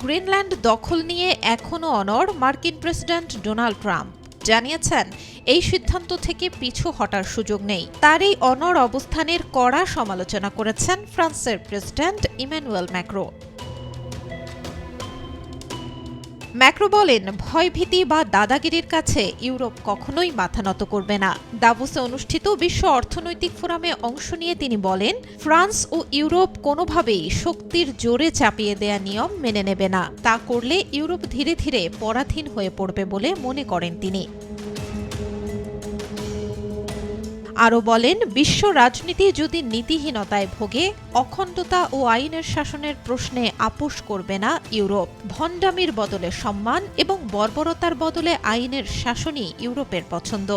Greenland দখল নিয়ে এখনও অনড় মার্কিন প্রেসিডেন্ট ডোনাল্ড ট্রাম্প জানিয়েছেন, এই সিদ্ধান্ত থেকে পিছু হটার সুযোগ নেই। তার এই অনড় অবস্থানের কড়া সমালোচনা করেছেন ফ্রান্সের প্রেসিডেন্ট ইম্যানুয়েল ম্যাক্রো। ম্যাক্রো বলেন, ভয়ভীতি বা দাদাগিরির কাছে ইউরোপ কখনোই মাথা নত করবে না। দাভোসে অনুষ্ঠিত বিশ্ব অর্থনৈতিক ফোরামে অংশ নিয়ে তিনি বলেন, ফ্রান্স ও ইউরোপ কোনোভাবেই শক্তির জোরে চাপিয়ে দেয়া নিয়ম মেনে নেবে না। তা করলে ইউরোপ ধীরে ধীরে পরাধীন হয়ে পড়বে বলে মনে করেন তিনি। আরও বলেন, বিশ্ব রাজনীতি যদি নীতিহীনতায় ভোগে, অখণ্ডতা ও আইনের শাসনের প্রশ্নে আপোষ করবে না ইউরোপ। ভণ্ডামির বদলে সম্মান এবং বর্বরতার বদলে আইনের শাসনই ইউরোপের পছন্দ।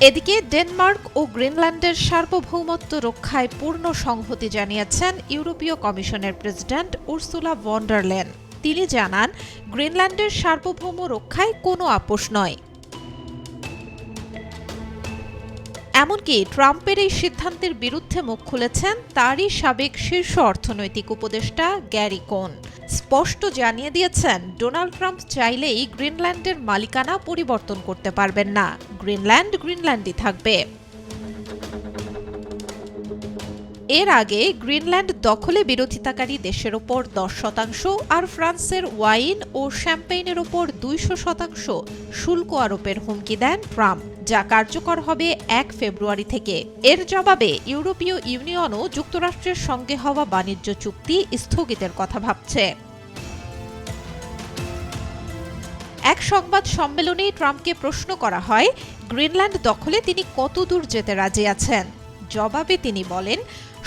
এদিকে ডেনমার্ক ও গ্রিনল্যান্ডের সার্বভৌমত্ব রক্ষায় পূর্ণ সংহতি জানিয়েছেন ইউরোপীয় কমিশনের president Ursula von der Leyen. তিনি জানান, গ্রিনল্যান্ডের সার্বভৌম রক্ষায় কোনো আপোষ নয়। এমনকি ট্রাম্পের এই সিদ্ধান্তের বিরুদ্ধে মুখ খুলেছেন তারই সাবেক শীর্ষ অর্থনৈতিক উপদেষ্টা গ্যারি কোন। স্পষ্ট জানিয়ে দিয়েছেন, ডোনাল্ড ট্রাম্প চাইলেই গ্রিনল্যান্ডের মালিকানা পরিবর্তন করতে পারবেন না। গ্রিনল্যান্ড গ্রিনল্যান্ডই থাকবে। এর আগে গ্রিনল্যান্ড দখলে বিরোধিতাকারী দেশের ওপর 10% আর ফ্রান্সের ওয়াইন ও শ্যাম্পেইনের ওপর 200% শুল্ক আরোপের হুমকি দেন ট্রাম্প, যা কার্যকর হবে 1 ফেব্রুয়ারি থেকে। এর জবাবে ইউরোপীয় ইউনিয়নও যুক্তরাষ্ট্রের সঙ্গে হওয়া বাণিজ্য চুক্তি স্থগিতের কথা ভাবছে। এক সংবাদ সম্মেলনে ট্রাম্পকে প্রশ্ন করা হয়, গ্রিনল্যান্ড দখলে তিনি কতদূর যেতে রাজি আছেন। জবাবে তিনি বলেন,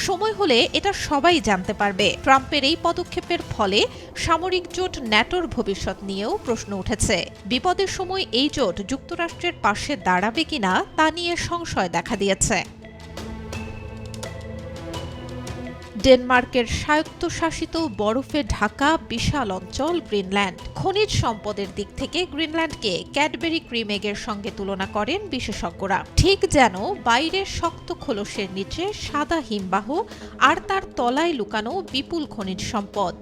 সময় হলে এটা সবাই জানতে পারবে। ট্রাম্পের এই পদক্ষেপের ফলে সামরিক জোট ন্যাটোর ভবিষ্যৎ নিয়েও প্রশ্ন উঠেছে। বিপদের সময় এই জোট যুক্তরাষ্ট্রের পাশে দাঁড়াবে কিনা তা নিয়ে সংশয় দেখা দিয়েছে। ডেনমার্কের স্বায়ত্তশাসিত বরফে ঢাকা বিশাল অঞ্চল গ্রিনল্যান্ড। খনিজ সম্পদের দিক থেকে গ্রিনল্যান্ডকে ক্যাডবেরি ক্রিম এগের সঙ্গে তুলনা করেন বিশেষজ্ঞরা। ঠিক যেন বাইরের শক্ত খোলসের নিচে সাদা হিমবাহ আর তার তলায় লুকানো বিপুল খনিজ সম্পদ।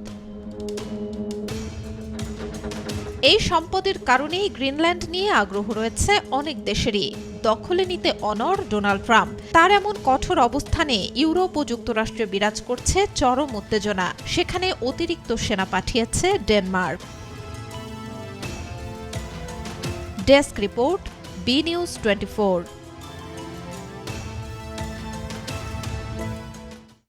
এই সম্পদের কারণেই গ্রিনল্যান্ড নিয়ে আগ্রহ রয়েছে অনেক দেশেরই। দখলে নিতে অনড় ডোনাল্ড ট্রাম্প। তার এমন কঠোর অবস্থানে ইউরোপ ও যুক্তরাষ্ট্রে বিরাজ করছে চরম উত্তেজনা। সেখানে অতিরিক্ত সেনা পাঠিয়েছে Denmark. Desk report, B news 24।